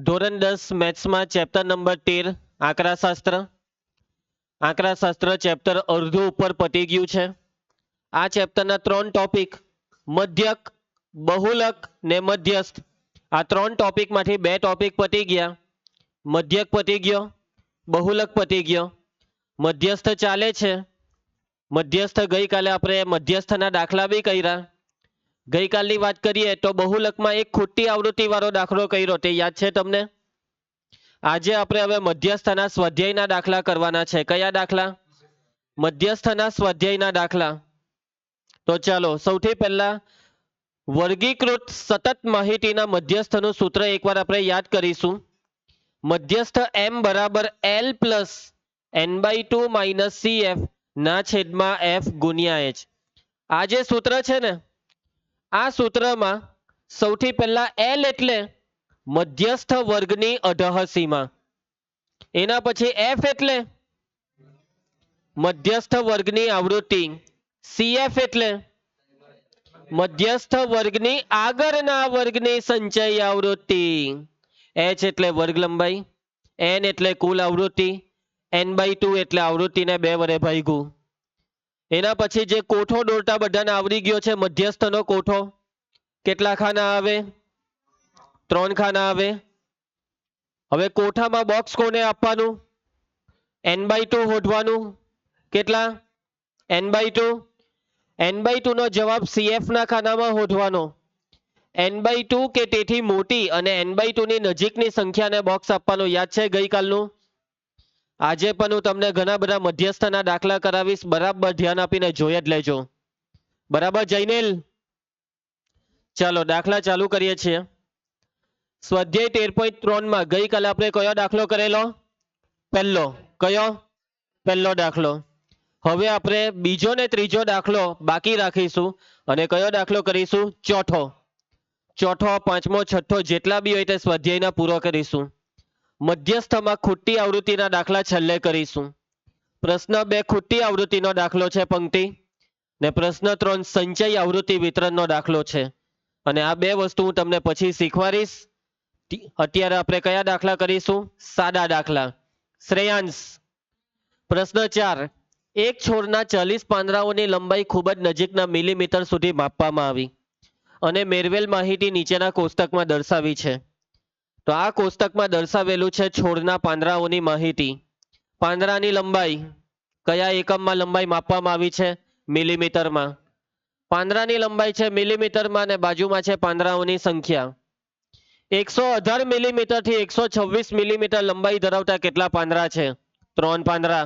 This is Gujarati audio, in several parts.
ધોરણ 10 મેથ્સમાં ચેપ્ટર નંબર 13 આંકડાશાસ્ત્ર ચેપ્ટર અડધું ઉપર પતી ગયું છે। આ ચેપ્ટરના 3 ટોપિક મધ્યક, બહુલક ને મધ્યસ્થ, આ 3 ટોપિકમાંથી 2 ટોપિક પતી ગયા। મધ્યક પતી ગયો, બહુલક પતી ગયો, મધ્યસ્થ ચાલે છે। મધ્યસ્થ ગઈકાલે આપણે મધ્યસ્થના દાખલા બી કર્યા। ગઈકાલની વાત કરીએ તો બહુલકમાં એક ખોટી આવૃત્તિ વાળો દાખલો કર્યો, તે યાદ છે તમને? આજે આપણે હવે મધ્યસ્થના સ્વાધ્યાયના દાખલા કરવાના છે। કયા દાખલા? મધ્યસ્થના સ્વાધ્યાયના દાખલા। તો ચાલો સૌથી પહેલા વર્ગીકૃત સતત માહિતીના મધ્યસ્થનું સૂત્ર એકવાર આપણે યાદ કરીશું। મધ્યસ્થ m બરાબર l plus n/2 minus cf ના છેદમાં f ગુણ્યા h। આ જે સૂત્ર છે ને, આ સૂત્રમાં સૌથી પહેલા l એટલે મધ્યસ્થ વર્ગની અધઃસીમા, એના પછી f એટલે મધ્યસ્થ વર્ગની આવૃત્તિ, cf એટલે મધ્યસ્થ વર્ગની આગળના વર્ગની સંચય આવૃત્તિ, h એટલે વર્ગ લંબાઈ, n એટલે કુલ આવૃત્તિ, n/2 એટલે આવૃત્તિને 2 વડે ભાગ્યું। એના પછી જે કોઠો દોરતા બધાને આવડી ગયો છે મધ્યસ્થનો કોઠો, કેટલા ખાના આવે? 3 ખાના આવે। હવે કોઠામાં બોક્સ કોને આપવાનું? n/2 શોધવાનું। કેટલા? n/2। n/2 નો જવાબ cf ના ખાનામાં શોધવાનો। n/2 કે તેથી મોટી અને n/2 ની નજીકની સંખ્યાને બોક્સ આપવાનું, યાદ છે ગઈકાલનું? આજે પણ હું તમને ઘણા બધા મધ્યસ્થના દાખલા કરાવીશ, બરાબર ધ્યાન આપીને જોઈ જ લેજો। બરાબર જૈનેલ? ચાલો દાખલા ચાલુ કરીએ છીએ। સ્વાધ્યાય 13.3 માં ગઈકાલે આપણે કયો દાખલો કરેલો? પહેલો। કયો? પહેલો દાખલો। હવે આપણે બીજો ને ત્રીજો દાખલો બાકી રાખીશું અને કયો દાખલો કરીશું? ચોથો। ચોથો, પાંચમો, છઠ્ઠો જેટલા બી હોય તે સ્વાધ્યાયના પૂરો કરીશું। મધ્યસ્થમાં ખોટી આવૃત્તિના દાખલા છેલ્લે કરીશું। પ્રશ્ન 2 ખોટી આવૃત્તિનો દાખલો છે પંક્તિ, ને પ્રશ્ન 3 સંચય આવૃત્તિ વિતરણનો દાખલો છે। અને આ 2 વસ્તુ હું તમને પછી શીખવાડીશ। અત્યારે આપણે કયા દાખલા કરીશું? સાદા દાખલા। શ્રેયાંશ, પ્રશ્ન 4 એક છોડના 40 પાંદડાઓની લંબાઈ ખૂબ જ નજીકના મિલીમીટર સુધી માપવામાં આવી અને મેળવેલ માહિતી નીચેના કોષ્ટકમાં દર્શાવી છે। તો આ કોષ્ટકમાં દર્શાવેલું છે છોડના પાંદડાઓની માહિતી। પાંદડાની લંબાઈ કયા એકમમાં લંબાઈ માપવામાં આવી છે? મિલીમીટરમાં। પાંદડાની લંબાઈ છે મિલીમીટરમાં અને બાજુમાં છે પાંદડાઓની સંખ્યા। 118 મિલીમીટર થી 126 મિલીમીટર લંબાઈ ધરાવતા કેટલા પાંદડા છે? 3 પાંદડા।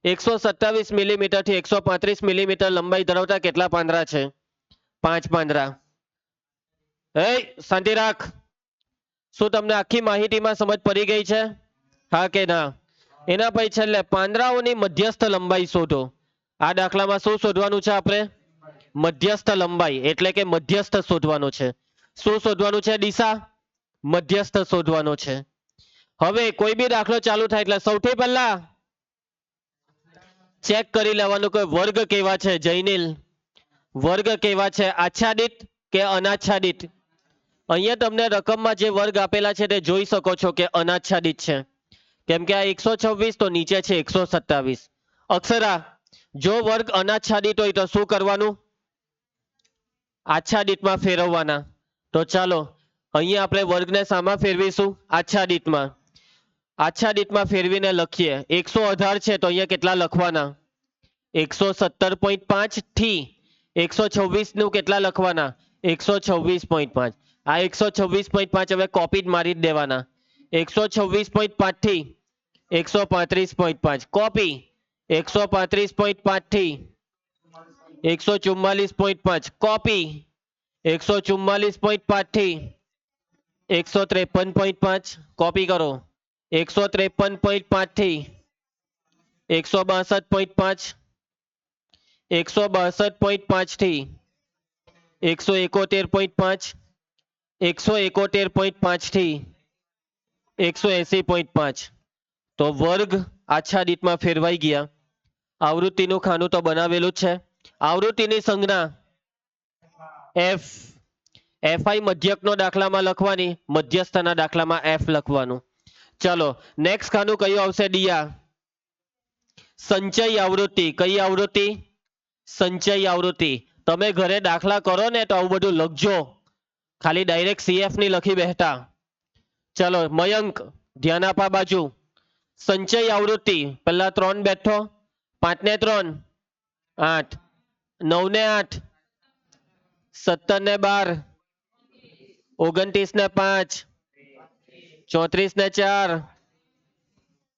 127 મિલીમીટર થી 135 મિલીમીટર લંબાઈ ધરાવતા કેટલા પાંદડા છે? 5 પાંદડા। શાંતિ રાખ। શું તમને આખી માહિતીમાં સમજ પડી ગઈ છે? હા કે ના? એના પછી છેલ્લે પાંદડાઓની મધ્યસ્થ લંબાઈ શોધો। આ દાખલામાં શું શોધવાનું છે આપણે? મધ્યસ્થ લંબાઈ, એટલે કે મધ્યસ્થ શોધવાનું છે। શું શોધવાનું છે દિશા? મધ્યસ્થ શોધવાનો છે। હવે કોઈ બી દાખલો ચાલુ થાય એટલે સૌથી પહેલા ચેક કરી લેવાનું કે વર્ગ કેવા છે। જૈનિલ, વર્ગ કેવા છે? આચ્છાદિત કે અનાચ્છાદિત? અહીંયા તમને રકમમાં જે વર્ગ આપેલા છે તે જોઈ શકો છો કે અનાચ્છાદિત છે, કેમ કે આ 126 તો નીચે છે 127। અક્ષરા, જો વર્ગ અનાચ્છાદિત હોય તો શું કરવાનું? આચ્છાદિતમાં ફેરવવાના। તો ચાલો અહીંયા આપણે વર્ગને શામાં ફેરવીશું? આચ્છાદિતમાં। આચ્છાદિતમાં ફેરવીને લખીએ। 118 છે તો અહીંયા કેટલા લખવાના? 117.5 થી 126 નું કેટલા લખવાના? 126.5। આ 126.5 હવે કોપી જ મારી જ દેવાના। 126.5 થી 135.5 કોપી, 135.5 થી 144.5 કોપી, 144.5 થી 153.5 કોપી કરો, 153.5 થી 162.5, 162.5 થી 171.5, 171.5 થી 180.5। તો વર્ગ આચ્છાદિતમાં ફેરવાઈ ગયા। આવૃત્તિનું ખાનું તો બનાવેલું જ છે। આવૃત્તિની સંજ્ઞા f, એફઆઈ મધ્યકનો દાખલામાં લખવાની, મધ્યસ્થના દાખલામાં એફ લખવાનું. ચલો નેક્સ્ટ ખાનું કયું આવશે ડિયા? સંચય આવૃત્તિ. કઈ આવૃત્તિ? સંચય આવૃત્તિ. તમે ઘરે દાખલા કરો ને તો આવું બધું લખજો, ખાલી ડાયરેક્ટ સીએફ ની લખી બેઠા. ચલો મયંક ધ્યાન આપા બાજુ. સંચય આવૃત્તિ પેલા 3 બેઠો, 5 ને 3 8, 9 ને 8 17 ને 12 29 ને 5 34 ને 4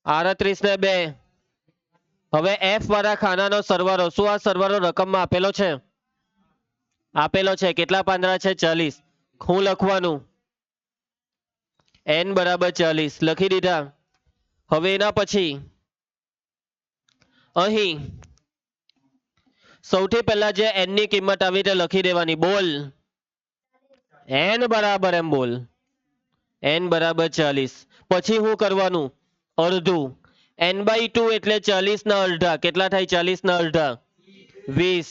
38 ને 2. હવે એફ વાળા ખાનાનો સરવાળો. શું આ સરવાળો રકમમાં આપેલો છે? આપેલો છે. કેટલા પાંદડા છે? 40. હું લખવાનું n બરાબર 40 લખી દીધા. હવે એના પછી અહીં સૌથી પહેલા જે n ની કિંમત આવી તે લખી દેવાની. બોલ n બરાબર એમ બોલ. n બરાબર 40. પછી શું કરવાનું? અડધું. n/2 એટલે 40 ના અડધા. કેટલા થાય? 40 ના અડધા 20.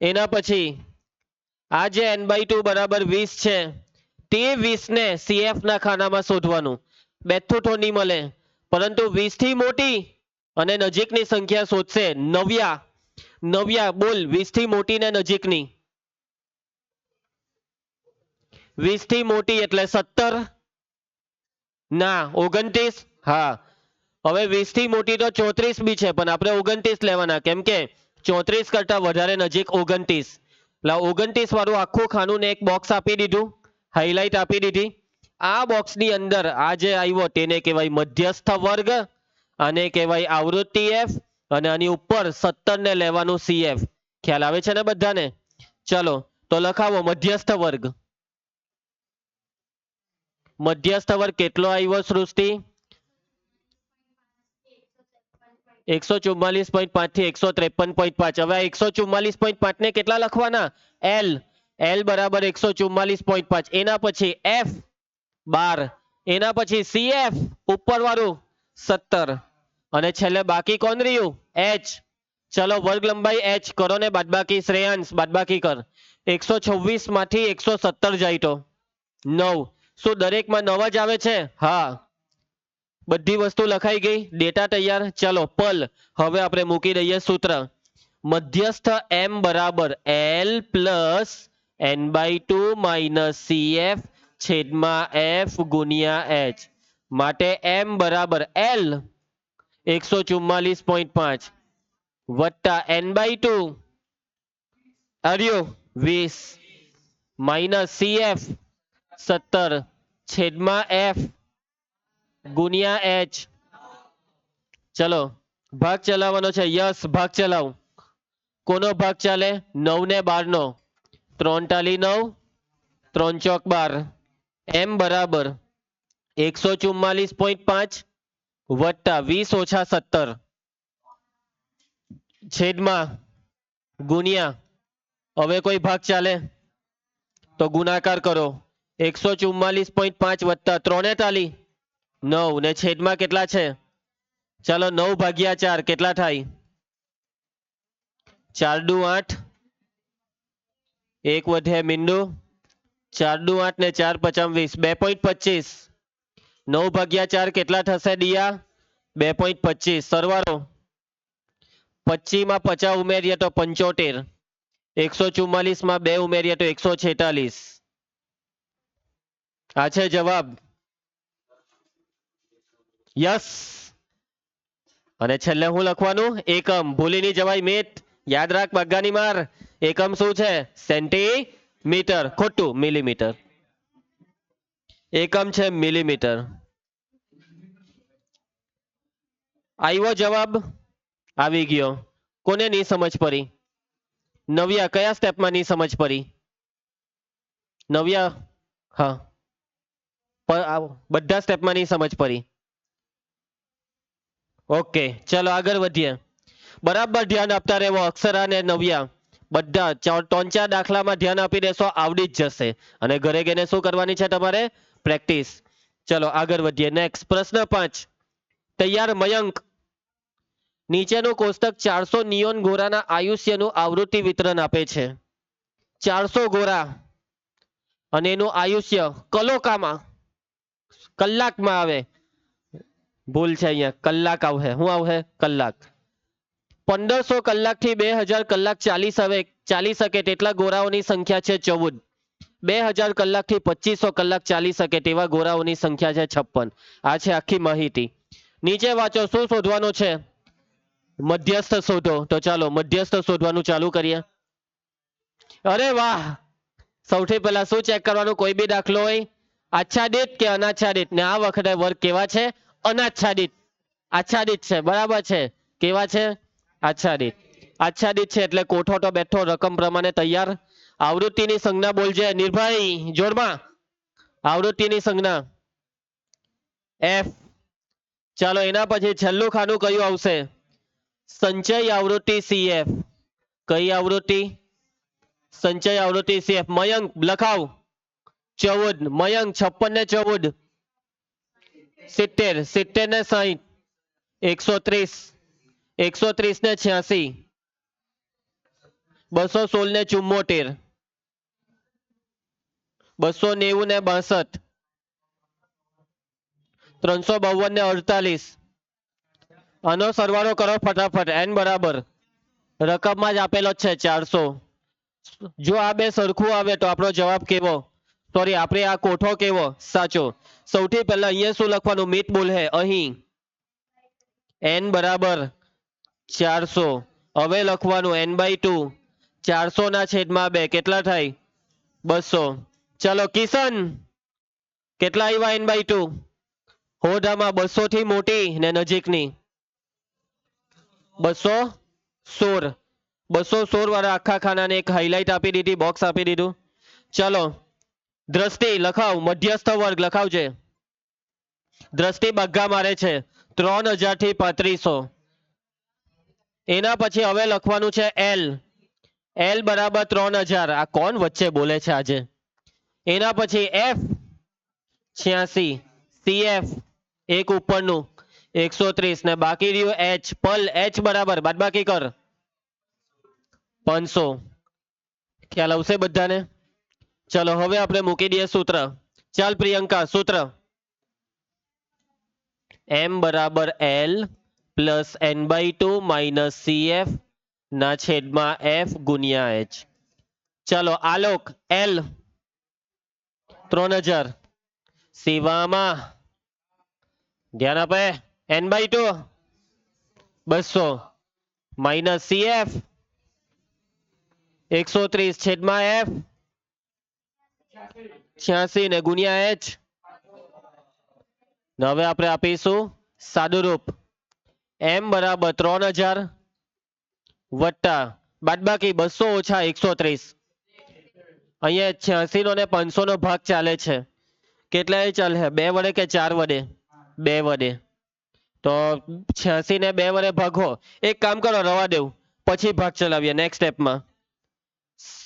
એના પછી આ જે n/2 બરાબર 20 છે તે 20 ને CF ના ખાનામાં શોધવાનું. બેઠું તો નહીં મળે, પરંતુ 20 થી મોટી અને નજીકની સંખ્યા શોધશે. નવ્યા. નવ્યા બોલ 20 થી મોટી ને નજીકની. 20 થી મોટી એટલે 17 ના 29. હા હવે 20 થી મોટી તો 34 બી છે, પણ આપણે 29 લેવાના, કેમ કે 34 કરતા વધારે નજીક 29. 29 વાળું આખું ખાનું ને એક બોક્સ આપી દીધું, હાઇલાઇટ આપી દીધી. આ બોક્સની અંદર આ જે આવ્યો તેને કહેવાય મધ્યસ્થ વર્ગ, આને કહેવાય આવૃત્તિ એફ, અને આની ઉપર 17 ને લેવાનું CF. ખ્યાલ આવે છે ને બધાને? ચલો તો લખાવો મધ્યસ્થ વર્ગ. મધ્યસ્થ વર્ગ કેટલો આવ્યો સૃષ્ટિ? 144.5 થી 153.5. હવે 144.5 ને કેટલા લખવાના? L. L બરાબર 144.5. એના પછી F 12. એના પછી CF ઉપર વાળું 17. અને છેલ્લે બાકી કોણ રહ્યું? H. ચલો વર્ગ લંબાઈ H કરો ને બાદબાકી. શ્રેયાંશ બાદબાકી કર. 126 માંથી 117 જાય તો 9. શું દરેકમાં 9 જ આવે છે? હા. બધી વસ્તુ લખાઈ ગઈ, ડેટા તૈયાર. ચલો પલ હવે આપણે મૂકી દઈએ સૂત્ર. મધ્યસ્થ m બરાબર L plus n/2 minus CF છેદમાં F ગુણ્યા H. માટે m બરાબર L 144.5 વત્તા n/2 આર્યો 20 માઇનસ CF 17 છેદમાં F ગુણ્યા H. ચલો ભાગ ચલાવવાનો છે. યસ ભાગ ચલાવ. કોનો ભાગ ચાલે? 9 ને 12 નો. 3 ટાલી 9, 3 ચોક 12. m બરાબર 144.5 વત્તા 20 ઓછા 17 છેદમાં ગુણ્યા. હવે કોઈ ભાગ ચાલે તો ગુણાકાર કરો. 144.5 વત્તા 3 ટાલી 9 ને છેદમાં કેટલા છે? ચાલો 9 ભાગ્યા 4 કેટલા થાય? 4 દુ 8. 1 વધે મીંડુ. 4 દુ 8 ને 4 પચામ 20. 2.25. 9 ભાગ્યા 4 કેટલા થશે દિયા? 2.25. સરવાળો 25 માં 50 ઉમેરીએ તો 75. 144 માં 2 ઉમેરીએ તો 146. આ છે જવાબ. યસ. અને છેલ્લે હું લખવાનું? એકમ. ભૂલી નહીં જવાય મિત. યાદ રાખ બગ્ગાની માર. એકમ શું છે? સેન્ટીમીટર. ખોટું, મિલીમીટર. એકમ છે મિલીમીટર. આવ્યો જવાબ? આવી ગયો. કોને નહીં સમજ પડી? નવ્યા કયા સ્ટેપમાં નહીં સમજ પડી? નવ્યા હા બધા સ્ટેપમાં નહીં સમજ પડી. ઓકે ચલો આગળ વધીએ. બરાબર ધ્યાન આપતા રહેવો. અક્ષરા ને નવ્યા બધા 3-4 દાખલામાં ધ્યાન આપી દેશો, આવડી જ જશે. અને ઘરે ગઈને શું કરવાની છે તમારે? પ્રેક્ટિસ. ચલો આગળ વધીએ. નેક્સ્ટ પ્રશ્ન 5. તૈયાર મયંક. નીચેનું કોષ્ટક 400 નિયોન ગોરાના આયુષ્યનું આવૃત્તિ વિતરણ આપે છે. 400 ગોરા અને એનું આયુષ્ય કલોકામાં કલાકમાં આવે. ભૂલ છે અહીંયા, કલાક આવશે. શું આવશે? કલાક. 1500 કલાક થી 2000 કલાક ચાલી શકે તેટલા ગોરાઓની સંખ્યા છે 14. 2000 કલાક થી 2500 કલાક ચાલી શકે તેવા ગોરાઓની સંખ્યા છે 56. આ છે આખી માહિતી. નીચે વાંચો. શું શોધવાનું છે? મધ્યસ્થ શોધો. તો ચાલો મધ્યસ્થ શોધવાનું ચાલુ કરીએ. અરે વાહ, સૌથી પહેલા શું ચેક કરવાનું? કોઈ બી દાખલો હોય આચ્છાદિત કે અનાચ્છાદિત, ને આ વખતે વર્ગ કેવા છે? અનાચ્છાદિત. આચ્છાદિત છે, બરાબર છે. કેવા છે? આચ્છાદિત. આચ્છાદિત છે એટલે કોઠો તો બેઠો, રકમ પ્રમાણે તૈયાર. આવૃત્તિની સંજ્ઞા બોલજે નિર્ભય, જોરમાં. આવૃત્તિની સંજ્ઞા એફ. ચાલો એના પછી છેલ્લું ખાનું કયું આવશે? સંચય આવૃત્તિ સીએફ. કઈ આવૃત્તિ? સંચય આવૃત્તિ સીએફ. મયંક લખાવ. 14. મયંક 56 ને 14 70, 70 ને 60 130, 130 ને 86 216 ને 74 290 ને 62 352 ને 48. આનો સરવાળો કરો ફટાફટ. n બરાબર રકમમાં જ આપેલો જ છે 400. જો આ બે સરખું આવે તો આપણો જવાબ કેવો? સોરી, આપણે આ કોઠો કેવો? સાચો. સૌથી પહેલા અહીંયા શું લખવાનું? મિત બોલ હે અહીં n બરાબર 400. હવે લખવાનું n/2. 400 ના છેદમાં 2 કેટલા થાય? 200. ચલો કિશન, કેટલા આવ્યા n/2? હોદામાં 200 થી મોટી ને નજીકની 216. 216 વાળા આખા ખાનાને એક હાઇલાઇટ આપી દીધી, બોક્સ આપી દીધું. ચલો દ્રષ્ટિ લખાવ. મધ્યસ્થ વર્ગ લખાવજે. દ્રષ્ટિ બગ્ગા મારે છે 3000 થી 3500. એના પછી હવે લખવાનું છે એલ. એલ બરાબર 3000. આ કોણ વચ્ચે બોલે છે આજે? એના પછી એફ 86. સીએફ એક ઉપરનું 130 ને બાકી રહ્યું એચ. પલ એચ બરાબર બાદબાકી કર 500. ખ્યાલ આવશે બધાને? ચલો હવે આપણે મૂકી દઈએ સૂત્ર. ચાલ પ્રિયંકા, સૂત્ર m બરાબર l plus n/2 minus CF ના છેદમાં એફ ગુણ્યા એચ. ચાલો આલોક એલ 3000. શિવામાં ધ્યાન આપે n/2 200 માઇનસ સીએફ 130 છેદમાં એફ 86 ને ગુણ્યા એચ. હવે આપણે આપીશું સાદુરૂપ. m બરાબર 3000 વત્તા બાદબાકી 200 ઓછા 130. અહીંયા 86 નો ને 500 નો ભાગ ચાલે છે. કેટલાય ચાલે? 2 વડે કે 4 વડે? 2 વડે. તો 86 ને 2 વડે ભાગો. એક કામ કરો, રવા દેવું, પછી ભાગ ચલાવીએ નેક્સ્ટ સ્ટેપમાં.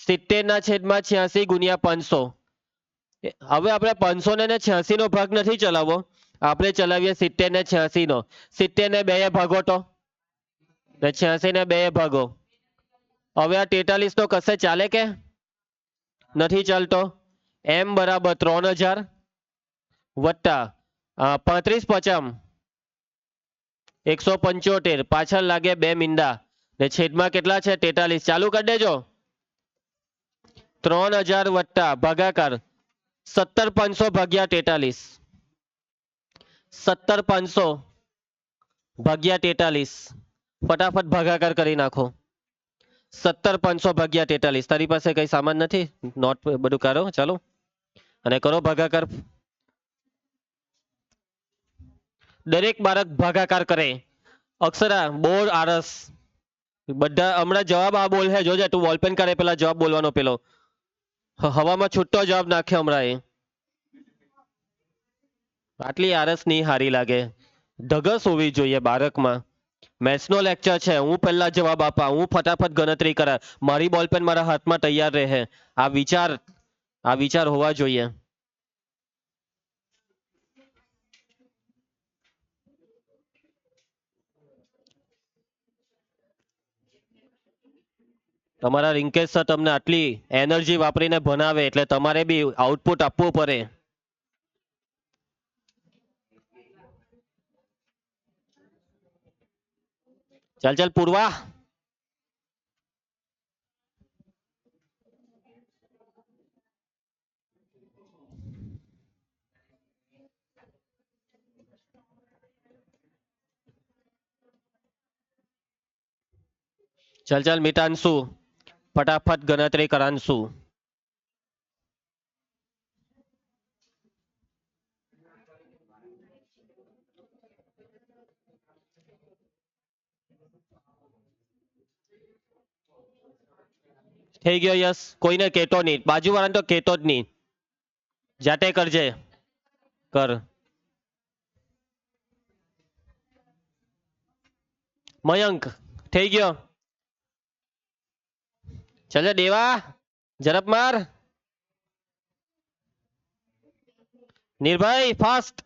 70 ના છેદમાં 86 ગુણ્યા 500. હવે આપણે 500 ને 86 નો ભાગ નથી ચલાવવો, આપણે ચલાવીએ 70 ને 86 નો. 70 ને 2 એ ભાગો તો 86 ને 2 એ ભાગો. હવે આ 43 નો કશે ચાલે કે નથી ચાલતો? m બરાબર 3000 વત્તા 35 50 175. પાછળ લાગે 2 મીંડા ને છેદમાં કેટલા છે? 43. ચાલુ કરી દેજો. 3000 વત્તા ભાગાકાર 17500 ભાગ્યા 43. 17500 ભાગ્યા 43. ફટાફટ ભાગાકાર કરી નાખો. 17500 ભાગ્યા 43. તારી પાસે કઈ સામાન નથી? નોટ બધું કરો. ચાલો અને કરો ભાગાકાર. દરેક બાળક ભાગાકાર કરે. અક્ષરા બોર આરસ બધા હમણાં જવાબ આ બોલ હે. જોજે તું બોલપેન કરે પેલા જવાબ બોલવાનો પેલો હવામાં છૂટો જવાબ નાખે હમણાં એ. આટલી આરસ નહીં હારી લાગે. ધગસ હોવી જોઈએ બાળકમાં. મેથ્સ નો લેક્ચર છે, હું પહેલા જવાબ આપા, હું ફટાફટ ગણતરી કરા, મારી બોલપેન મારા હાથમાં તૈયાર રહે. આ વિચાર હોવા જોઈએ. તમારા રિંકેશ સર તમને આટલી એનર્જી વાપરીને ભણાવે એટલે તમારે બી આઉટપુટ આપવું પડે. ચાલ ચાલ પૂર્વા. ચાલ ચાલ મિતાંશુ, ફટાફટ ગણતરી કરાંશુ. થઈ ગયો યસ, કોઈને કેતો નહીં, બાજુવાળાને તો કેતો જ નહીં. જાતે કરજે. કર. મયંક થઈ ગયો. ચાલે દેવા, ઝડપ માર. નિર્ભય ફાસ્ટ.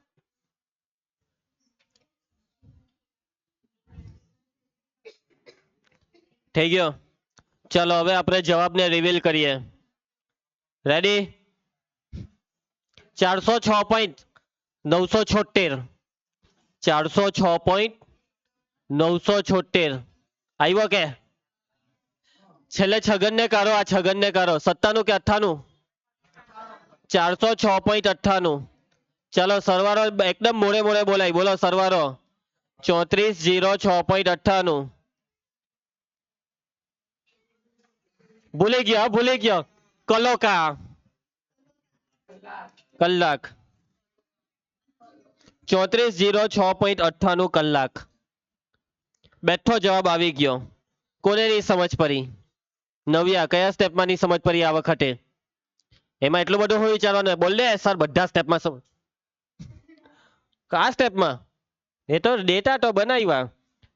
થઈ ગયો. ચલો હવે આપણે જવાબને રિવીલ કરીએ. રેડી? 406.976. 406.976 આવ્યો કે? છેલ્લે છગન ને કરો, આ છગન ને કરો. 97 કે 98? 406.98. ચલો સરવાળો એકદમ મોડે મોડે બોલાય. બોલો સરવાળો. 3406.98. ભૂલી ગયો, ભૂલી ગયો. કલોકા કલાક. 3406.98 કલાક. બેઠો જવાબ આવી ગયો. કોને નહીં સમજ પડી? નવ્યા કયા સ્ટેપમાં નહીં સમજ પડી આ વખતે? એમાં એટલું બધું હોય વિચારવાનું. બોલ દે સર બધા સ્ટેપમાં સમજ. કયા સ્ટેપમાં? એ તો ડેટા તો બનાવ્યા.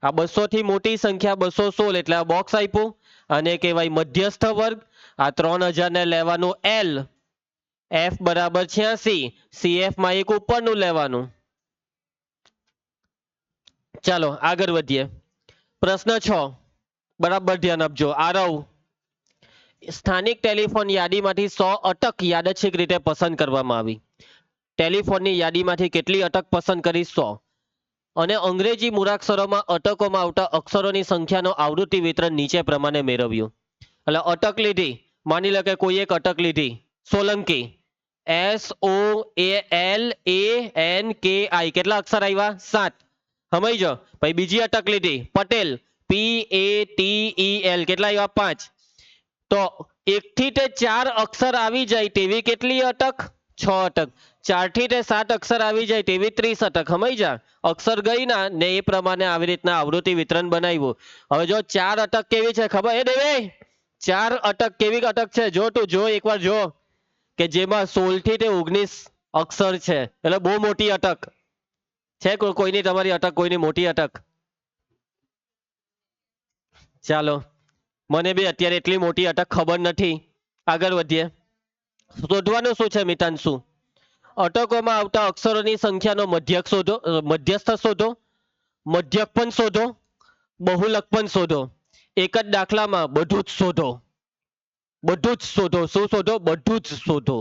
આ 200 થી મોટી સંખ્યા 216 એટલે આ બોક્સ આપ્યું અને કહેવાય મધ્યસ્થ વર્ગ. આ 3000 ને લેવાનું એલ, એફ બરાબર 86, સીએફ માં એક ઉપરનું લેવાનું. ચાલો આગળ વધીએ. પ્રશ્ન 6 બરાબર ધ્યાન આપજો. આરવ, સ્થાનિક ટેલિફોન યાદીમાંથી 100 અટક યાદચ્છિક રીતે પસંદ કરવામાં આવી. ટેલિફોનની યાદીમાંથી કેટલી અટક પસંદ કરી? 100. અને અંગ્રેજી મૂળાક્ષરોમાં અટકોમાં આવતા અક્ષરોની સંખ્યાનો આવૃત્તિ વિતરણ નીચે પ્રમાણે મેળવ્યું. એટલે અટક લીધી, માની લો કે કોઈ એક અટક લીધી. સોલંકી, SOALANKI, કેટલા અક્ષર આવ્યા? 7. સમજો. પછી બીજી અટક લીધી પટેલ, PATEL, કેટલા આવ્યા? 5. તો 1 થી તે 4 અક્ષર આવી જાય તેવી કેટલી અટક? 6 અટક. 4 થી તે 7 અક્ષર આવી જાય તેવી 30 અટક. સમજ્યા? અક્ષર ગઈ ના ને એ પ્રમાણે આવી રીતના આવૃત્તિ વિતરણ બનાવ્યું. હવે જો 4 અટક કેવી છે ખબર? એ દેવે 4 અટક કેવી અટક છે? જો તું જો એકવાર જો કે જેમાં 16 થી તે 19 અક્ષર છે. એટલે બહુ મોટી અટક છે. કોઈની તમારી અટક, કોઈની મોટી અટક? ચાલો મને બી અત્યારે એટલી મોટી અટક ખબર નથી. આગળ વધીએ. શોધવાનું શું છે મિતાંશુ? અટકોમાં આવતા અક્ષરોની સંખ્યાનો મધ્યક શોધો, મધ્યસ્થ શોધો, મધ્યક પણ શોધો, બહુલક પણ શોધો. એક જ દાખલામાં બધું જ શોધો. બધું જ શોધો. શું શોધો? બધું જ શોધો.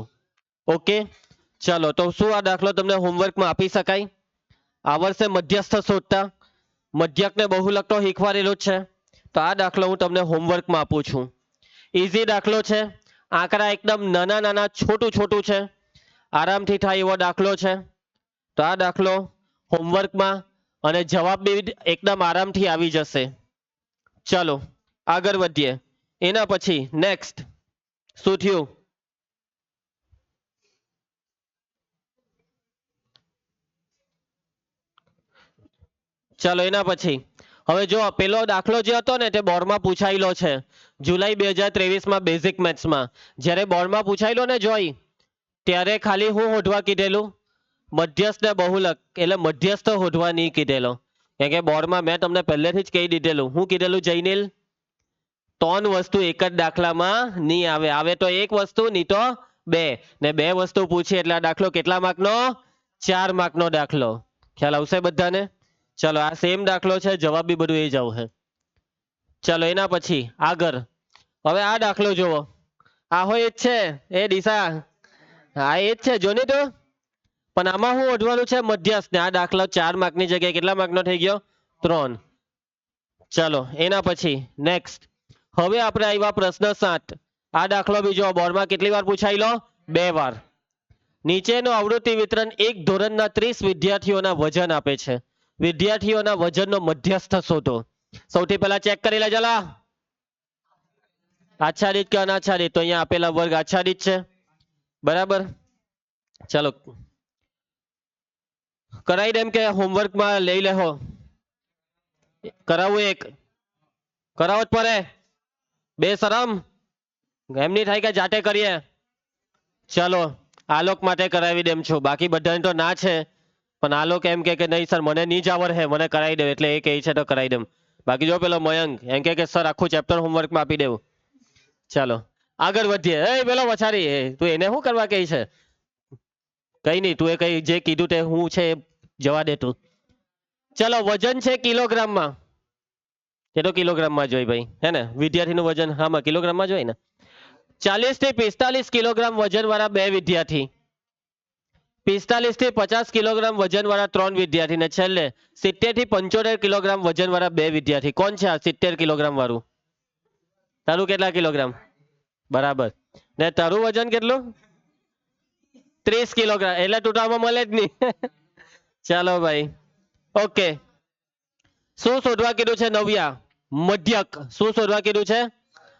ઓકે ચાલો તો શું આ દાખલો તમને હોમવર્કમાં આપી શકાય? આવડશે મધ્યસ્થ શોધતા? મધ્યક ને બહુલક તો શીખવાડેલું જ છે. તો આ દાખલો હું તમને હોમવર્કમાં આપું છું. ઇઝી દાખલો છે. આંકડા એકદમ નાના નાના છોટું છોટું છે. આરામથી થાય એવો દાખલો છે. તો આ દાખલો હોમવર્કમાં અને જવાબ બી એકદમ આરામથી આવી જશે. ચાલો આગળ વધીએ. એના પછી નેક્સ્ટ શું થયું? ચાલો એના પછી હવે જો પેલો દાખલો જે હતો ને તે બોર્ડમાં પૂછાયેલો છે. જુલાઈ 2023 બેઝિક મેથ્સમાં જ્યારે બોર્ડમાં પૂછાયેલો ને જોઈ ત્યારે ખાલી હું શોધવા કીધેલું? મધ્યસ્થ ને બહુલક. એટલે મધ્યસ્થ શોધવા નહીં કીધેલો. કેમ કે બોર્ડમાં મેં તમને પહેલેથી જ કહી દીધેલું. હું કીધેલું જૈનિલ? 3 વસ્તુ એક જ દાખલામાં નહીં આવે. આવે તો એક વસ્તુ, નહીં તો 2. ને 2 વસ્તુ પૂછી એટલે આ દાખલો કેટલા માર્કનો? 4 માર્કનો દાખલો. ખ્યાલ આવશે બધાને? ચલો આ સેમ દાખલો છે. જવાબ બી બધું એ જ આવશે. ચાલો એના પછી આગળ હવે આ દાખલો જુઓ આ હોય જ છે એ દિશા હા એ જ છે જો ને તો પણ આમાં શું ઓઢવાનું છે મધ્યસ્થ ને આ દાખલો 4 માર્કની જગ્યાએ કેટલા માર્કનો થઈ ગયો 3 ચાલો એના પછી નેક્સ્ટ હવે આપણે આવ્યા પ્રશ્ન 7 આ દાખલો બીજો બોર્ડમાં કેટલી વાર પૂછાઈ લો 2 વાર નીચેનું આવૃત્તિ વિતરણ એક ધોરણના 30 વિદ્યાર્થીઓના વજન આપે છે વિદ્યાર્થીઓના વજનનો મધ્યસ્થ શોધો સૌથી પહેલા ચેક કરી લે ચલા આચ્છાદિત કે અનાચ્છાદિત તો અહીંયા આપેલા વર્ગ આચ્છાદિત છે બરાબર ચાલો કરાઈ દેમ કે હોમવર્કમાં લઈ લેહો કરાવું એક કરાવો જ પડે બે શરમ એમ નહીં થાય કે જાતે કરીએ ચાલો આલોક માટે કરાવી દેમ છું બાકી બધાને તો ના છે પણ આલોક એમ કે નહીં સર મને નહીં જ આવડે હે મને કરાવી દે એટલે એ કહે છે તો કરાવી દેમ બાકી જો પેલો મયંક એમ કે સર આખું ચેપ્ટર હોમવર્કમાં આપી દેવું ચાલો આગળ વધીએ એ પેલો વછારી તું એને શું કરવા કહે છે કઈ નહીં તું એ કઈ જે કીધું તે હું છે એ જવા દે તું ચલો વજન છે કિલોગ્રામમાં એ તો કિલોગ્રામમાં જોઈ ભાઈ હે ને વિદ્યાર્થીનું વજન હામાં કિલોગ્રામમાં જોઈ ને 40 થી 45 કિલોગ્રામ વજન વાળા 2 વિદ્યાર્થી 45 થી 50 કિલોગ્રામ વજન વાળા 3 વિદ્યાર્થી ને છેલ્લે 70 થી 75 કિલોગ્રામ વજન વાળા 2 વિદ્યાર્થી કોણ છે આ 70 કિલોગ્રામ વાળું તારું કેટલા કિલોગ્રામ બરાબર ને તારું વજન કેટલું 30 કિલોગ્રામ એટલે તું તો આમાં મળે જ નહીં ચાલો ભાઈ ઓકે શું શોધવા કીધું છે નવ્યા મધ્યક શું શોધવા કીધું છે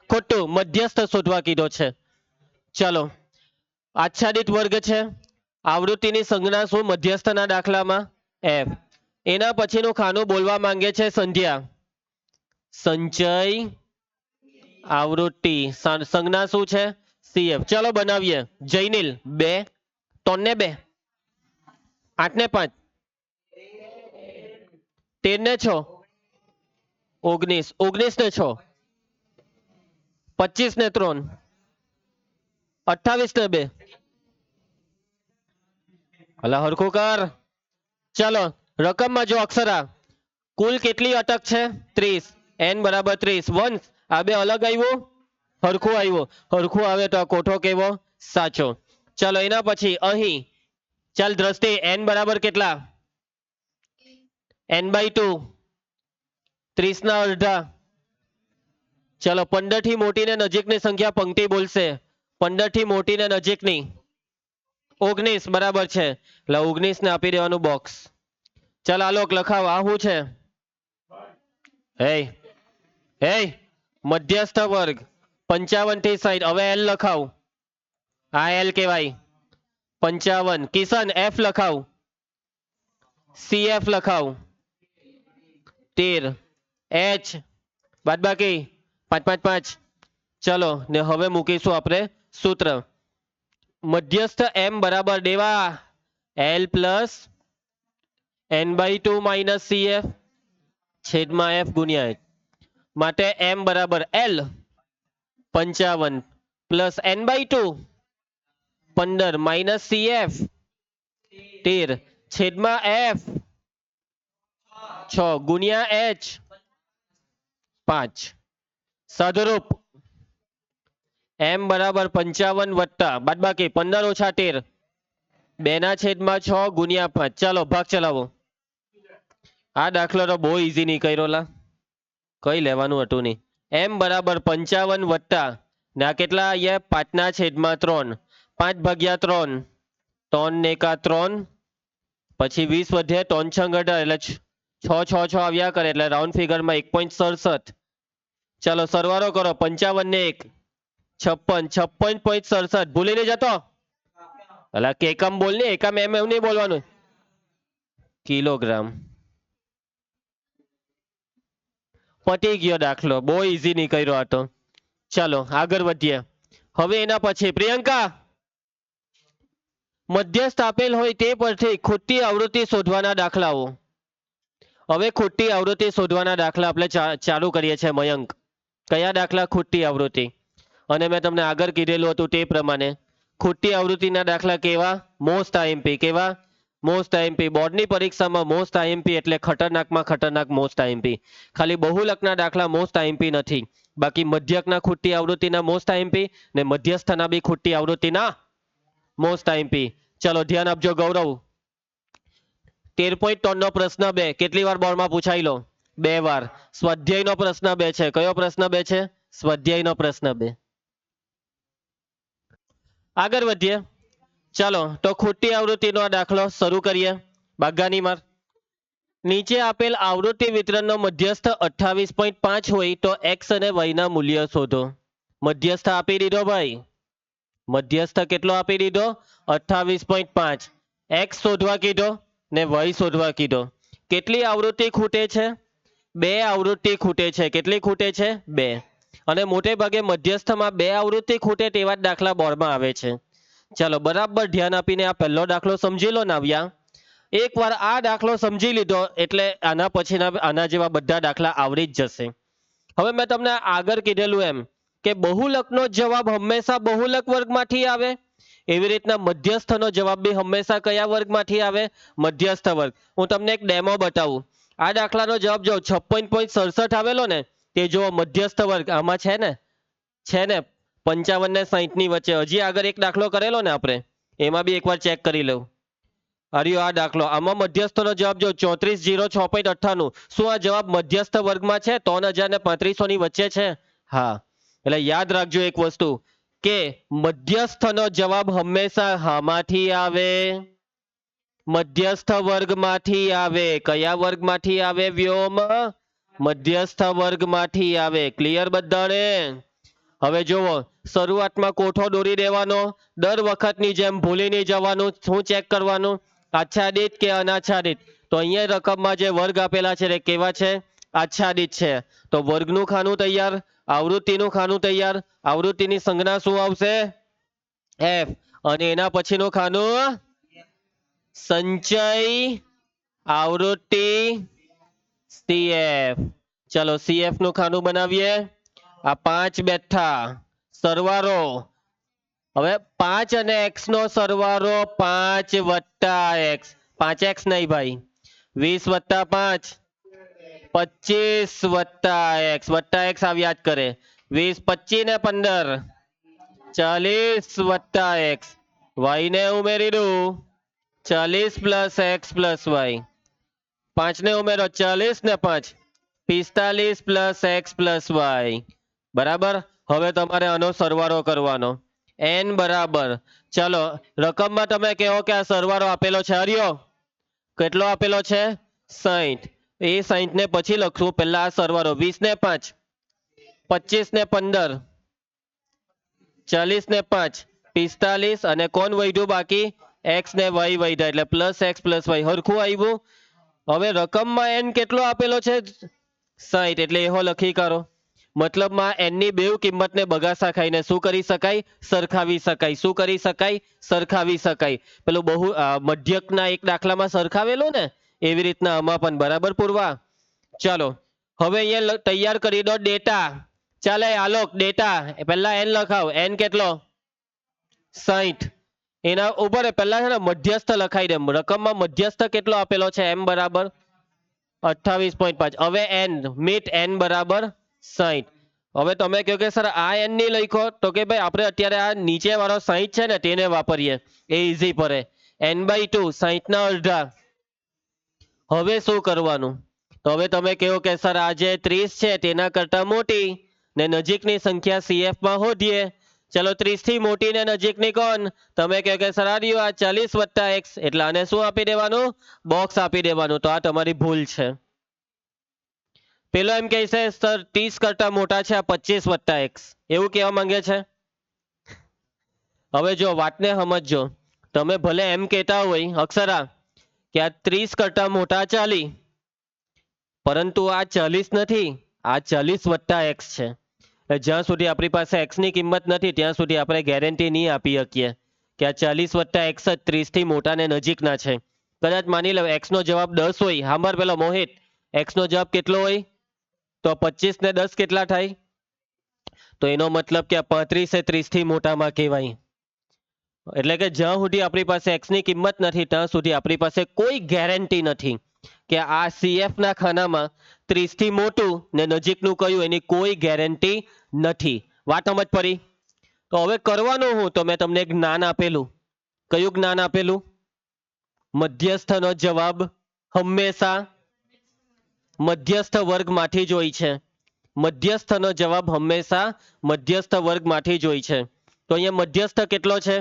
ખોટું મધ્યસ્થ શોધવા કીધો છે ચાલો આચ્છાદિત વર્ગ છે આવૃત્તિની સંજ્ઞા શું મધ્યસ્થના દાખલામાં એફ એના પછીનું ખાનું બોલવા માંગે છે સંધ્યા સંચય આવૃત્તિ સંજ્ઞા શું છે સીએફ ચલો બનાવીએ જયનીલ 2 3 ને 2 8 ને 5 13 ને 6 19 19 ને 6 25 ને 3 28 ને 2 અલા હરખું કર ચલો રકમમાં જો અક્ષરા કુલ કેટલી અટક છે 30 n બરાબર 30 વંશ આ બે અલગ આવ્યું હરખું આવ્યું હરખું આવે તો આ કોઠો કેવો સાચો ચલો એના પછી અહીં ચાલ દ્રષ્ટિ n બરાબર કેટલા n/2 30 ના અડધા ચલો 15 થી મોટી ને નજીકની સંખ્યા પંક્તિ બોલશે 15 થી મોટી ને નજીકની 19 બરાબર છે એટલે 19 ને આપી દેવાનું બોક્સ ચાલ આલોક લખાવ આ શું છે હે હે મધ્યસ્થ વર્ગ 55 થી 60 હવે એલ લખાવ આ એલ કહેવાય 55 કિશન એફ લખાવ સીએફ લખાવ 13 એચ બાદબાકી 5 5 5 ચલો ને હવે મૂકીશું આપણે સૂત્ર મધ્યસ્થ એમ બરાબર દેવા L plus n/2 minus CF છેદમાં એફ ગુણ્યા એચ માટે એમ બરાબર L 55 plus n/2 15 minus CF 13 છેદમાં એફ 6 ગુણ્યા એચ 5 સાદુરૂપ એમ બરાબર 55 વત્તા બાદબાકી 15 ઓછા 13 2 ના છેદમાં 6 ગુણ્યા 5 ચાલો ભાગ ચલાવો આ દાખલો તો બહુ ઈઝી નહીં કર્યો લા કઈ લેવાનું હતું નહીં એમ બરાબર 55 વત્તા ના કેટલા અહીંયા 5 ના છેદમાં 3 5 ભાગ્યા 3 3 ને 1 3 પછી 20 વધે 3 6 18 એટલે 6 6 6 આવ્યા કરે એટલે રાઉન્ડ ફિગરમાં 1.67 ચાલો સરવાળો કરો 55 ને 1 56 56.67 ભૂલી નહીં જતો અલા કે એકમ બોલ ને એકમ એમ એવું નહીં બોલવાનું કિલોગ્રામ પતી ગયો દાખલો બહુ ઈઝી નહીં કર્યો હતો ચાલો આગળ વધીએ હવે એના પછી પ્રિયંકા મધ્યસ્થ આપેલ હોય તે પરથી ખોટી આવૃત્તિ શોધવાના દાખલાઓ હવે ખોટી આવૃત્તિ શોધવાના દાખલા આપણે ચાલુ કરીએ છીએ મયંક કયા દાખલા ખોટી આવૃત્તિ અને મેં તમને આગળ કીધેલું હતું તે પ્રમાણે ખોટી આવૃત્તિના દાખલા કેવા મોસ્ટ આઈએમપી કેવા મોસ્ટ આઈએમપી બોર્ડની પરીક્ષામાં મોસ્ટ આઈએમપી એટલે ખતરનાકમાં ખતરનાક મોસ્ટ આઈએમપી. ખાલી બહુલકના દાખલા મોસ્ટ આઈએમપી નથી, બાકી મધ્યકના ખૂટતી આવૃત્તિના મોસ્ટ આઈએમપી ને મધ્યસ્થના બી ખૂટતી આવૃત્તિના મોસ્ટ આઈએમપી. ચલો ધ્યાન આપજો ગૌરવ. 13.3 નો પ્રશ્ન 2 કેટલી વાર બોર્ડમાં પૂછાઈ લો? 2 વાર. સ્વાધ્યાયનો પ્રશ્ન 2 છે. કયો પ્રશ્ન 2 છે? સ્વાધ્યાયનો પ્રશ્ન 2. આગળ વધીએ. ચાલો તો ખૂટતી આવૃત્તિનો આ દાખલો શરૂ કરીએ. બાગાની માર. નીચે આપેલ આવૃત્તિ વિતરણનો મધ્યસ્થ 28.5 હોય તો x અને y ના મૂલ્ય શોધો. મધ્યસ્થ આપી દીધો ભાઈ. મધ્યસ્થ કેટલો આપી દીધો? 28.5. x શોધવા કીધો ને y શોધવા કીધો. કેટલી આવૃત્તિ ખૂટે છે? 2 આવૃત્તિ ખૂટે છે. કેટલી ખૂટે છે? 2. અને મોટે ભાગે મધ્યસ્થમાં 2 આવૃત્તિ ખૂટે તેવા જ દાખલા બોર્ડમાં આવે છે. ચાલો બરાબર ધ્યાન આપીને આ પહેલો દાખલો સમજી લો નાવ્યા. એકવાર આ દાખલો સમજી લીધો એટલે આના પછીના આના જેવા બધા દાખલા આવડી જ જશે. હવે મેં તમને આગળ કીધેલું એમ કે બહુલકનો જવાબ હંમેશા બહુલક વર્ગમાંથી આવે, એવી રીતના મધ્યસ્થનો જવાબ બી હંમેશા કયા વર્ગમાંથી આવે? મધ્યસ્થ વર્ગ. હું તમને એક ડેમો બતાવું. આ દાખલાનો જવાબ જો 56.67 આવેલો ને તે જો મધ્યસ્થ વર્ગ આમાં છે ને 55 ને 60 ની વચ્ચે. હજી આગળ એક દાખલો કરેલો ને આપણે એમાં બી એકવાર ચેક કરી લઉં. હરિયો આ દાખલો આમાં મધ્યસ્થનો જવાબ જો 3406.98. શું આ જવાબ મધ્યસ્થ વર્ગમાં છે? 3000 ને 3500 ની વચ્ચે છે. હા, એટલે યાદ રાખજો એક વસ્તુ કે મધ્યસ્થનો જવાબ હંમેશા હામાંથી આવે? મધ્યસ્થ વર્ગમાંથી આવે. કયા વર્ગમાંથી આવે વ્યોમ? મધ્યસ્થ વર્ગમાંથી આવે. ક્લિયર બધાને? હવે જુઓ શરૂઆતમાં કોઠો દોરી દેવાનો. દર વખતની જેમ ભૂલી નહીં જવાનું. શું ચેક કરવાનું? આચ્છાદિત કે અનાચ્છાદિત? તો અહીંયા રકમમાં જે વર્ગ આપેલા છે તે કેવા છે? આચ્છાદિત છે. તો વર્ગનું ખાનું તૈયાર, આવૃત્તિનું ખાનું તૈયાર. આવૃત્તિની સંજ્ઞા શું આવશે? f. અને એના પછીનું ખાનું સંચય આવૃત્તિ cf. ચલો cf નું ખાનું બનાવીએ. આ 5 બેઠા સરવાળો. હવે 5 અને x નો સરવાળો 5 વત્તા x. 5x નહીં ભાઈ, 20 વત્તા 5 25 વત્તા x. વત્તા x આવ્યા જ કરે. 20 25 ને 15 40 વત્તા x. y ને ઉમેરી દઉં 40 પ્લસ x પ્લસ y. 5 ને ઉમેરો 40 ને 5 45 પ્લસ x પ્લસ y. બરાબર. હવે તમારે આનો સરવાળો કરવાનો. n બરાબર ચાલો રકમમાં તમે કહો કે આ સરવાળો આપેલો છે. હરિયો કેટલો આપેલો છે? 60. એ 60 ને પછી લખશું. પહેલા આ સરવાળો 20 ને 5 25 ને 15 40 ને 5 45 અને કોણ વધ્યું બાકી? x ને y વધ્યા એટલે પ્લસ x પ્લસ y. હરખું આવ્યું. હવે રકમમાં n કેટલો આપેલો છે? 60 એટલે એહો લખી કાઢો. મતલબમાં n ની બેવ કિંમતને બગાસા ખાઈને શું કરી શકાય? સરખાવી શકાય. શું કરી શકાય? સરખાવી શકાય. પેલું બહુ મધ્યકના એક દાખલામાં સરખાવેલું ને એવી રીતના આમાં પણ. બરાબર પૂરવા? ચાલો હવે અહીંયા તૈયાર કરી દો ડેટા. ચાલે આલોક ડેટા પહેલા n લખાવ. n કેટલો? 60. એના ઉપર પહેલા છે ને મધ્યસ્થ લખાઈ દે. રકમમાં મધ્યસ્થ કેટલો આપેલો છે? m બરાબર 28.5. હવે n મીટ n બરાબર 60. હવે તમે કહો કે સર આ n ની લખો તો કે ભાઈ આપણે અત્યારે આ નીચે વાળો 60 છે ને તેને વાપરીએ એ ઈઝી પડે. n/2 60 ના અડધા. હવે શું કરવાનું? તો હવે તમે કહો કે સર આ જે 30 છે તેના કરતા મોટી ને નજીકની સંખ્યા cf માં શોધીએ. ચલો 30 થી મોટી ને નજીકની કોણ? તમે કહો કે સર આ 40 વત્તા x એટલે આને શું આપી દેવાનું? બોક્સ આપી દેવાનું. તો આ તમારી ભૂલ છે. પેલો એમ કહે છે સર 30 કરતા મોટા છે આ 25 વત્તા x. એવું કહેવા માંગે છે. હવે જો વાતને સમજજો. તમે ભલે એમ કહેતા હોય અક્ષરા કે આ 30 કરતા મોટા 40, પરંતુ આ 40 નથી, આ 40 વત્તા x છે. જ્યાં સુધી આપણી પાસે x ની કિંમત નથી ત્યાં સુધી આપણે ગેરંટી નહીં આપી શકીએ કે આ 40 વત્તા x જ 30 થી મોટા ને નજીકના છે. કદાચ માની લો x નો જવાબ 10 હોય. સાંભળ પેલો મોહિત, x નો જવાબ કેટલો હોય? તો 25 ને 10 કેટલા થાય? તો એનો મતલબ કે આ 35 એ 30 થી મોટામાં કહેવાય. એટલે કે જ્યાં સુધી આપણી પાસે x ની કિંમત નથી ત્યાં સુધી આપણી પાસે કોઈ ગેરંટી નથી કે આ CF ના ખાનામાં 30 થી મોટું ને નજીકનું કયું એની કોઈ ગેરંટી નથી. વાત સમજ પડી? તો હવે કરવાનું હું તો મેં તમને જ્ઞાન આપેલું. કયું જ્ઞાન આપેલું? મધ્યસ્થનો જવાબ હંમેશા મધ્યસ્થ વર્ગમાંથી જ હોય છે. મધ્યસ્થનો જવાબ હંમેશા મધ્યસ્થ વર્ગમાંથી જ હોય છે. તો અહીંયા મધ્યસ્થ કેટલો છે?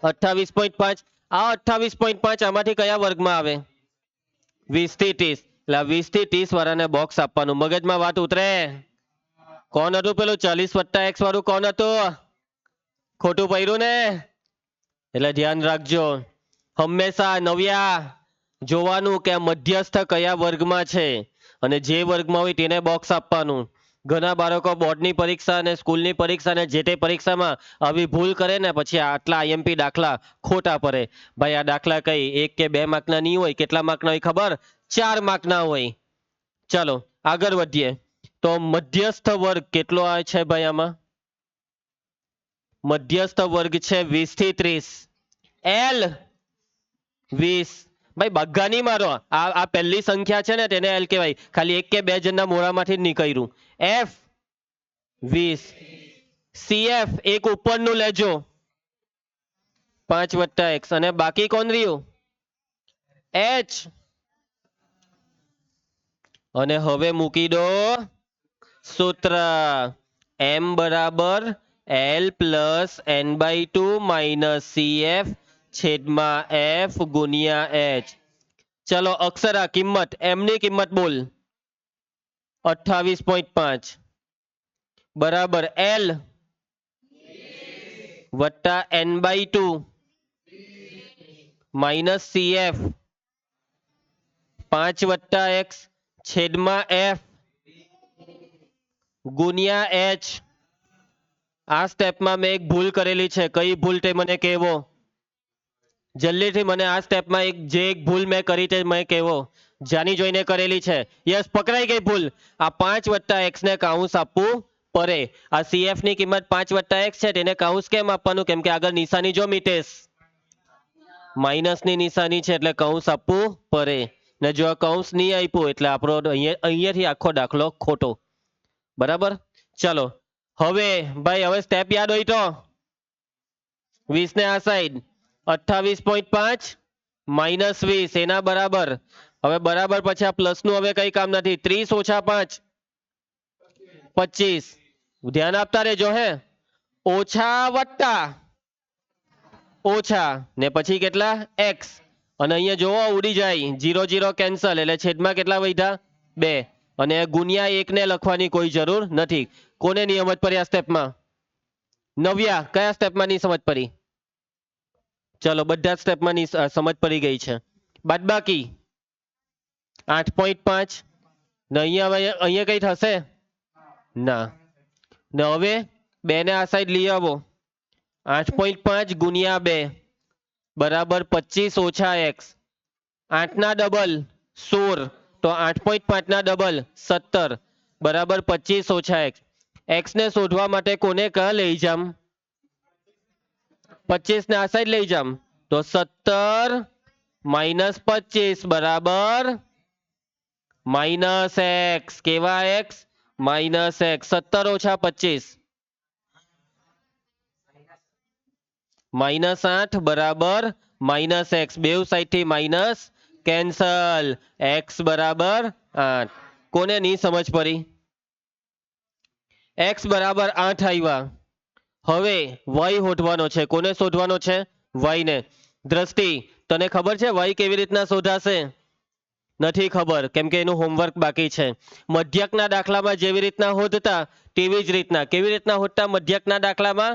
28.5. આ 28.5 આમાંથી કયા વર્ગમાં આવે? 20 થી 30. એટલે 20 થી 30 વાળાને બોક્સ આપવાનું. મગજમાં વાત ઉતરે? કોણ હતું પેલું 40 + x વાળું? કોણ હતું? ખોટું પડ્યું ને? એટલે ધ્યાન રાખજો. હંમેશા નવ્યા જોવાનું કે આ મધ્યસ્થ કયા વર્ગમાં છે અને જે વર્ગમાં હોય તેને બોક્સ આપવાનું. ઘણા બાળકો બોર્ડની પરીક્ષા અને સ્કૂલની પરીક્ષા અને જે તે પરીક્ષામાં આવી ભૂલ કરે ને પછી આટલા IMP દાખલા ખોટા પડે. ભાઈ આ દાખલા કઈ 1 કે 2 માર્કના નહીં હોય. કેટલા માર્કના હોય ખબર? 4 માર્કના હોય. ચાલો આગળ વધીએ. તો મધ્યસ્થ વર્ગ કેટલો આવે છે ભાઈ? આમાં મધ્યસ્થ વર્ગ છે 20 થી 30. L 20. ભાઈ બગ્ગા નહીં મારો. આ પહેલી સંખ્યા છે ને તેને L કહેવાય. ખાલી 1 કે 2 જણના મોઢામાંથી જ નીકળ્યું. F 20. CF એક ઉપરનું લેજો 5 + x અને બાકી કોણ રહ્યું? H. અને હવે મૂકી દો સૂત્ર m બરાબર L + n/2 - CF છેદમાં F ગુણ્યા H. ચલો અક્ષરા કિંમત m ની કિંમત બોલ. 28.5 બરાબર L વત્તા n/2 - CF 5 + x છેદમાં F ગુણ્યા H. આ સ્ટેપમાં મેં એક ભૂલ કરેલી છે. કઈ ભૂલ તે મને કહેવો જલ્દીથી. મને આ સ્ટેપમાં એક ભૂલ મેં કરી તે મને કહેવો. જાણી જોઈને કરેલી છે. યસ પકડાઈ ગઈ ભૂલ. આ 5 + x ને કાઉન્સ આપવું પડે. આ CF ની કિંમત 5 + x છે તેને કાઉન્સ કેમ આપવાનું? કેમ કે આગળ નિશાની જો મિતેશ માઇનસની નિશાની છે એટલે કૌંસ આપવું પડે. ને જો આ કૌંસ નહીં આપ્યું એટલે આપણો અહીંયાથી આખો દાખલો ખોટો. બરાબર? ચાલો હવે ભાઈ હવે સ્ટેપ યાદ હોય તો 20 ને આ સાઈડ 28.5 - 20 એના બરાબર. હવે બરાબર પછી આ પ્લસનું હવે કઈ કામ નથી. 30 - 5 25. ધ્યાન આપતા રહેજો હે. ઓછા વત્તા ઓછા ને પછી કેટલા? x. અને અહીંયા જોવો ઉડી જાય 0 0 કેન્સલ એટલે છેદમાં કેટલા વધ્યા? 2. અને ગુણ્યા 1 ને લખવાની કોઈ જરૂર નથી. કોને નહીં સમજ પડી આ સ્ટેપમાં? નવ્યા કયા સ્ટેપમાં નહીં સમજ પડી? ચલો બધા સ્ટેપમાં સમજ પડી ગઈ છે. બાદબાકી 8.5 ને અહીંયા કઈ થશે ના. ને હવે 2 ને આ સાઈડ લઈ આવો. 8.5 ગુણ્યા 2 બરાબર 25 - x. 8 ના ડબલ 16 તો 8.5 ના ડબલ 17 બરાબર 25 - x. x ને શોધવા માટે કોને ક્યાં લઈ જામ? 25 ને આ સાઈડ લઈ જામ તો 17 - 25 બરાબર -x. કેવા x? -x. 17 - 25 -8 બરાબર -x. બેઉ સાઈડથી માઇનસ કેન્સલ. x બરાબર 8. કોને નહીં સમજ પડી? x બરાબર 8 આવ્યા. હવે y શોધવાનો છે. કોને શોધવાનો છે? y ને. દ્રષ્ટિ તને ખબર છે y કેવી રીતના શોધાશે? નથી ખબર કેમ કે એનું હોમવર્ક બાકી છે. મધ્યકના દાખલામાં જેવી રીતના શોધતા તેવી જ રીતના. કેવી રીતના શોધતા મધ્યકના દાખલામાં?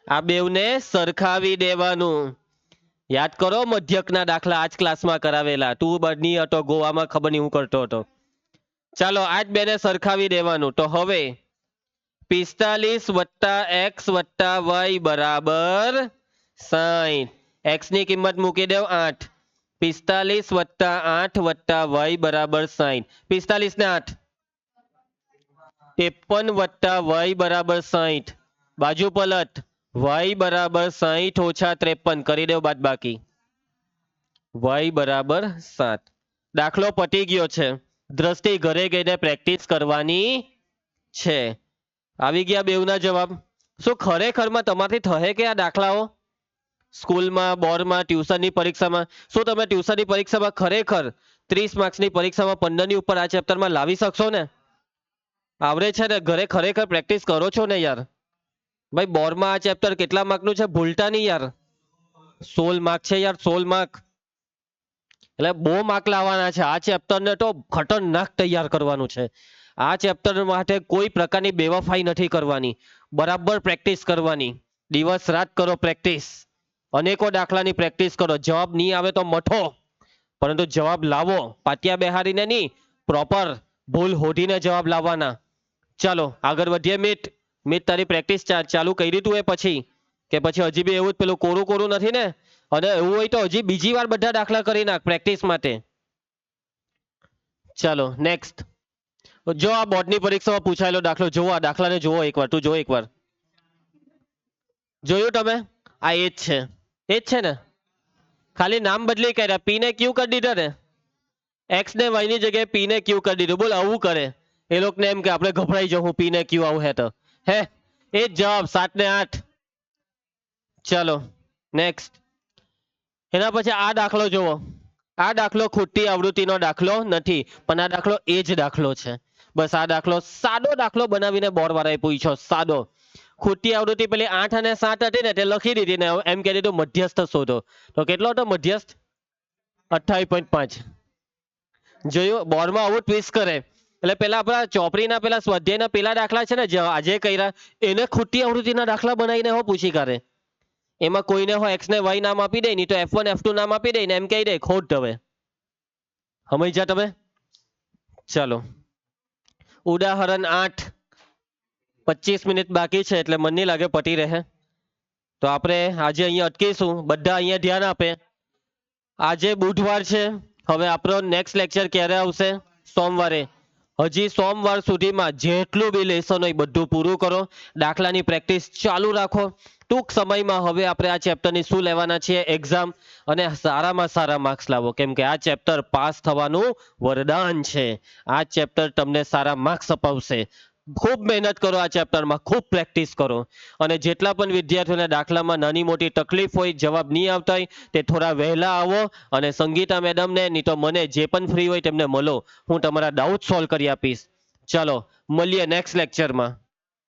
આ બેવને સરખાવી દેવાનું. યાદ કરો મધ્યકના દાખલા આજ ક્લાસમાં કરાવેલા. તું બની હતો ગોવામાં ખબર નહીં હું કરતો હતો. ચાલો આજ બેને સરખાવી દેવાનું. તો હવે 45 + x + y બરાબર 60. x ની કિંમત મૂકી દેવ 8. 45 + 8 + y બરાબર 60. 45 ને 8 53 + y બરાબર 60. બાજુ પલટ y બરાબર 60 ઓછા 53 કરી દો બાદ બાકી y બરાબર 7. દાખલો પતી ગયો છે. દ્રષ્ટિ ઘરે ગઈને પ્રેક્ટિસ કરવાની છે. આવી ગયા બેવના જવાબ. શું ખરેખરમાં તમારાથી થશે કે આ દાખલાઓ સ્કૂલમાં બોર્ડમાં ટ્યુશનની પરીક્ષામાં? શું તમે ટ્યુશનની પરીક્ષામાં ખરેખર 30 માર્ક્સની પરીક્ષામાં 15 ની ઉપર આ ચેપ્ટરમાં લાવી શકશો ને? આવડે છે ને? ઘરે ખરેખર પ્રેક્ટિસ કરો છો ને યાર? ભાઈ બોર્ડમાં આ ચેપ્ટર કેટલા માર્કનું છે ભૂલતા નહીં યાર. 16 માર્ક છે યાર, 16 માર્ક. એટલે બહુ માર્ક લાવવાના છે. આ ચેપ્ટરને તો ખતરનાક તૈયાર કરવાનું છે. આ ચેપ્ટર માટે કોઈ પ્રકારની બેવફાઈ નથી કરવાની. બરાબર પ્રેક્ટિસ કરવાની. દિવસ રાત કરો પ્રેક્ટિસ. અનેકો દાખલાની પ્રેક્ટિસ કરો. જવાબ નહીં આવે તો મઠો, પરંતુ જવાબ લાવો. પાટિયા બેહારીને નહીં, પ્રોપર ભૂલ હોધીને જવાબ લાવવાના. ચાલો આગળ વધીએ. મિત તારી પ્રેક્ટિસ ચાલુ કરી તું એ પછી કે પછી હજી બી એવું જ પેલું કોરું કોરું નથી ને? અને એવું હોય તો હજી બીજી વાર બધા દાખલા કરી નાખ પ્રેક્ટિસ માટે. ચાલો નેક્સ્ટ. જો આ બોર્ડની પરીક્ષામાં પૂછાયેલો દાખલો જોવો. આ દાખલાને જોવો એકવાર. તું જો એકવાર. જોયું તમે? આ એ જ છે. એ જ છે ને? ખાલી નામ બદલી કર્યા. પી ને ક્યુ કરી દીધા ને. એક્સ ને વાય ની જગ્યાએ પી ને ક્યુ કરી દીધું. બોલ આવું કરે એ લોકોને એમ કે આપણે ગભરાઈ જવું પી ને ક્યુ આવું હે તો. હે એ જ જવાબ 7 ને 8. ચાલો નેક્સ્ટ. એના પછી આ દાખલો જોવો. આ દાખલો ખોટી આવૃત્તિનો દાખલો નથી, પણ આ દાખલો એ જ દાખલો છે. બસ આ દાખલો સાદો દાખલો બનાવીને બોર્ડ વાળાએ પૂછ્યો. સાદો. ખોટી આવૃત્તિ પેલી 8 અને 7 હતી ને તે લખી દીધી ને એમ કહી દીધું મધ્યસ્થ શોધો. તો કેટલો હતો મધ્યસ્થ? 28.5. જોયું? બોર્ડમાં આવું ટ્વિસ્ટ કરે. એટલે પેલા આપણા ચોપડીના પેલા સ્વાધ્યાયના પેલા દાખલા છે ને જે આજે કર્યા, એને ખોટી આવૃત્તિના દાખલા બનાવીને હો પૂછી કાઢે. એમાં કોઈને હો એક્સ ને વાય નામ આપી દે, નહીં તો F1 F2 નામ આપી દે ને એમ કહી દે ખોટ હવે. સમજ્યા તમે? ચાલો ઉદાહરણ 8. 25 મિનિટ બાકી છે એટલે મને નહીં લાગે પટી રહે. તો આપણે આજે અહીંયા અટકીશું. બધા અહીંયા ધ્યાન આપે. આજે બુધવાર છે. હવે આપણો નેક્સ્ટ લેક્ચર ક્યારે આવશે? સોમવારે. હજી સોમવાર સુધીમાં જેટલું બી લેસન હોય બધું પૂરું કરો. દાખલાની પ્રેક્ટિસ ચાલુ રાખો. ટૂંક સમયમાં હવે આપણે આ ચેપ્ટરની શું લેવાના છીએ? એક્ઝામ. અને સારામાં સારા માર્ક્સ લાવો, કેમ કે આ ચેપ્ટર પાસ થવાનું વરદાન છે. આ ચેપ્ટર તમને સારા માર્ક્સ અપાવશે. ખૂબ મહેનત કરો આ ચેપ્ટરમાં, ખૂબ પ્રેક્ટિસ કરો. અને જેટલા પણ વિદ્યાર્થીઓને દાખલામાં નાની મોટી તકલીફ હોય, જવાબ નહીં આવતા હોય, તે થોડા વહેલા આવો અને સંગીતા મેડમને નહીં તો મને જે પણ ફ્રી હોય તેમને મળો. હું તમારા ડાઉટ સોલ્વ કરી આપીશ. ચાલો મળીએ નેક્સ્ટ લેક્ચરમાં.